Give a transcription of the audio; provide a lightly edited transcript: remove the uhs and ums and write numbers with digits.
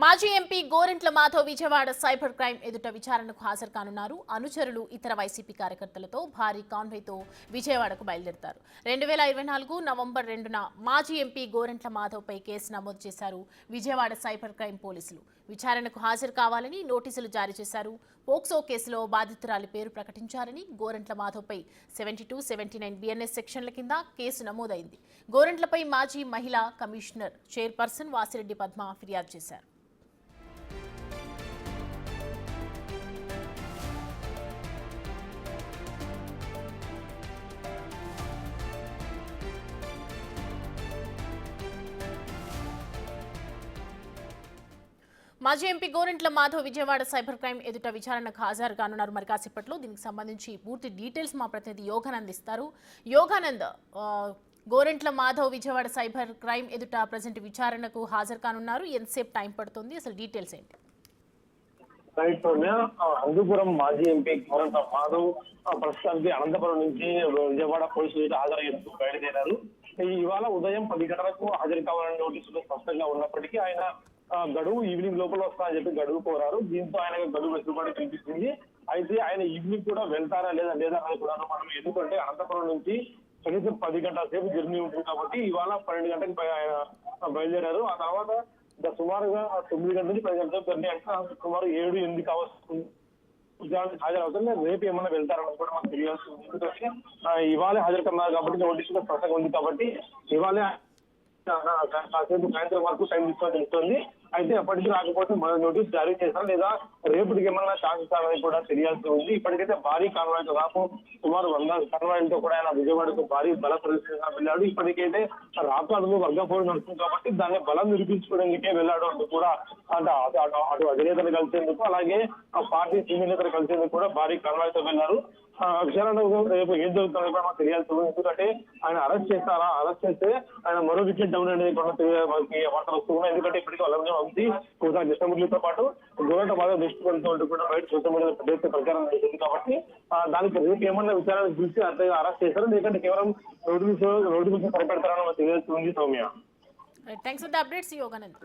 మాజీ MP Gorantla Madhav Vijayawada cyber crime ఎదుట విచారణకు హాజరు కానున్నారు. అనుచరులు ఇతర వైసీపీ కార్యకర్తలతో భారీ కాన్వాయ్తో విజయవాడకు బయలుదేరతారు. 2024 నవంబర్ 2న మాజీ ఎంపీ గోరెంట్ల మాధవ్పై కేసు నమోదు చేశారు విజయవాడ సైబర్ క్రైమ్ పోలీసులు. విచారణకు హాజరు కావాలని నోటీసులు జారీ చేశారు. పోక్సో కేసులో బాధితురాలి పేరు ప్రకటించారని గోరెంట్ల మాధవ్పై 72, 79 బిఎన్ఎస్ సెక్షన్ల కింద కేసు నమోదైంది. గోరెంట్లపై మాజీ మహిళా కమిషనర్ చైర్పర్సన్ వాసిరెడ్డి పద్మ ఫిర్యాదు చేశారు. మాజీ MP Gorantla Madhav Vijayawada cyber crime ఎదుట విచారణకు హాజరు కానున్నారు. మరి కాసేపట్లో దీనికి సంబంధించి పూర్తి డీటెయిల్స్ మా ప్రతినిధి యోగానంద్ ఇస్తారు. యోగానంద్, గోరెంట్ల మాధవ్ విజయవాడ సైబర్ క్రైమ్ ఎదుట ప్రజెంట్ విచారణకు హాజరు కానున్నారు. ఎంతసేపు టైం పడుతుంది, అసలు డీటెయిల్స్ ఏంటి? అందుపురం మాజీ ఎంపీ గోరెంట్ల మాధవ్ ప్రస్తుతానికి అనంతపురం నుంచి విజయవాడ పోలీసులు హాజరయ్యేందుకు బయలుదేరారు. ఇవాళ ఉదయం 10 గంటలకు హాజరు కావాలని నోటీసులు స్పష్టంగా ఉన్నప్పటికీ ఆయన గడువు ఈవినింగ్ లోపల వస్తానని చెప్పి గడువు కోరారు. దీంతో ఆయన గడువు వెసులుబాటు కనిపిస్తుంది. అయితే ఆయన ఈవినింగ్ కూడా వెళ్తారా లేదా అని కూడా మనం, ఎందుకంటే అనంతపురం నుంచి కనీసం 10 గంటల సేపు జర్నీ ఉంటుంది కాబట్టి ఇవాళ 12 గంటలకు ఆయన బయలుదేరారు. ఆ తర్వాత సుమారుగా 9 గంటల నుంచి 10 గంటల జర్నీ అంటే సుమారు 7-8 కావస్తుంది. హాజరవుతుంది. రేపు ఏమన్నా వెళ్తారని కూడా మనకు తెలియాల్సి ఉంది. ఎందుకంటే ఇవాళే హాజరు కన్నారు కాబట్టి నోటీసులో ప్రసంగం ఉంది కాబట్టి ఇవాళే కాసేపు సాయంత్రం వరకు టైం తీసుకోవాలని తెలుస్తుంది. అయితే అప్పటికి రాకపోతే మన నోటీస్ జారీ చేస్తారా లేదా రేపటికి ఏమన్నా ఛాన్స్ అని కూడా తెలియాల్సి ఉంది. ఇప్పటికైతే భారీ కాన్వాయ్తో దాదాపు సుమారు 100 కాన్వాయ్లతో కూడా ఆయన విజయవాడకు భారీ బల ప్రదర్శనగా వెళ్ళాడు. ఇప్పటికైతే రాకాడులో వర్గపోరు నడుస్తుంది కాబట్టి దాన్ని బలం నిరూపించుకోవడానికే వెళ్ళాడు అంటూ కూడా అటు అధినేతలు కలిసేందుకు అలాగే ఆ పార్టీ సీనియర్ నేతలు కలిసేందుకు కూడా భారీ కాన్వాయ్తో వెళ్ళారు. విచారణ రేపు ఏం జరుగుతుందో కూడా మనకు తెలియాల్సి ఉంది. ఎందుకంటే ఆయన అరెస్ట్ చేస్తారా, అరెస్ట్ చేస్తే ఆయన మరో వికెట్ డౌన్ అనేది కూడా మనకి వార్తలు వస్తున్నాయి. ఎందుకంటే ఇప్పటికీ వాళ్ళ ఉంది ఒకసారి కృష్ణమూర్తితో పాటు గోరెంట్ల మాధవ్ దృష్టి పడుతూ కూడా బయట సోషల్ మీడియా పెద్ద ప్రచారం జరిగింది కాబట్టి దానికి రేపు ఏమన్నా విచారణ చూసి అరెస్ట్ చేశారు లేకంటే కేవలం రోడ్డు మీద సరిపెడతారని మనకు తెలియాల్సి ఉంది. Soumya, thanks for the updates Yoganand.